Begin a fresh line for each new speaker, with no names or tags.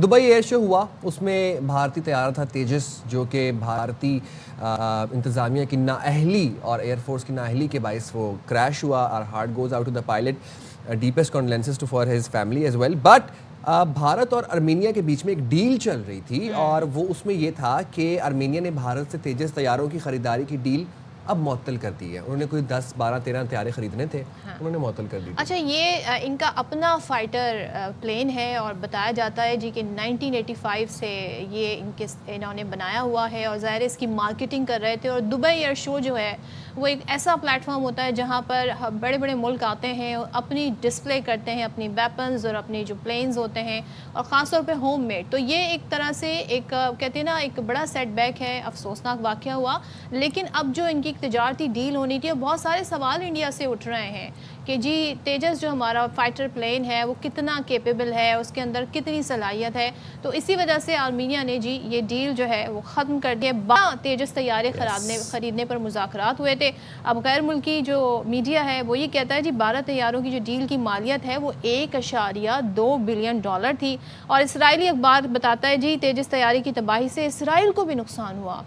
Dubai year شو ہوا، اس میں بھارتی طیارہ تھا تیجس، جو کہ بھارتی انتظامیہ کی نااہلی اور ایئر فورس کی نااہلی کے باعث وہ کریش ہوا. اور heart goes out to the pilot, deepest condolences to for his family as well. But Bharat اور ارمینیا کے بیچ میں ایک ڈیل چل رہی تھی، اور وہ اس میں یہ تھا کہ ارمینیا نے بھارت سے تیجس طیاروں کی خریداری کی ڈیل اب معطل کر دی ہے. انہوں نے کوئی 10 12 13 طیارے خریدنے تھے، انہوں نے معطل کر دی.
اچھا، یہ ان کا اپنا فائٹر پلین ہے اور بتایا جاتا ہے جی کہ 1985 سے یہ انہوں نے بنایا ہوا ہے، اور ظاہر اس کی مارکیٹنگ کر رہے تھے. اور دبئی ایئر شو جو ہے وہ ایک ایسا پلیٹ فارم ہوتا ہے جہاں پر بڑے بڑے ملک آتے ہیں، اپنی ڈسپلے کرتے ہیں اپنی ویپنز اور اپنی جو پلینز ہوتے ہیں، اور خاص طور پہ ہوم میڈ. تو یہ ایک طرح سے ایک کہتے ہیں نا ایک بڑا سیٹ بیک ہے، افسوسناک واقعہ ہوا. لیکن اب جو ان کی ایک تجارتی ڈیل ہونی تھی، بہت سارے سوال انڈیا سے اٹھ رہے ہیں کہ جی تیجس جو ہمارا فائٹر پلین ہے وہ کتنا کیپیبل ہے، اس کے اندر کتنی صلاحیت ہے. تو اسی وجہ سے آرمینیا نے جی یہ ڈیل جو ہے وہ ختم کر دی. تیجس طیارے خریدنے پر مذاکرات ہوئے تھے. اب غیر ملکی جو میڈیا ہے وہ یہ کہتا ہے جی 12 طیاروں کی جو ڈیل کی مالیت ہے وہ $1.2 بلین تھی. اور اسرائیلی اخبار بتاتا ہے جی تیجس طیارے کی تباہی سے اسرائیل کو بھی نقصان ہوا.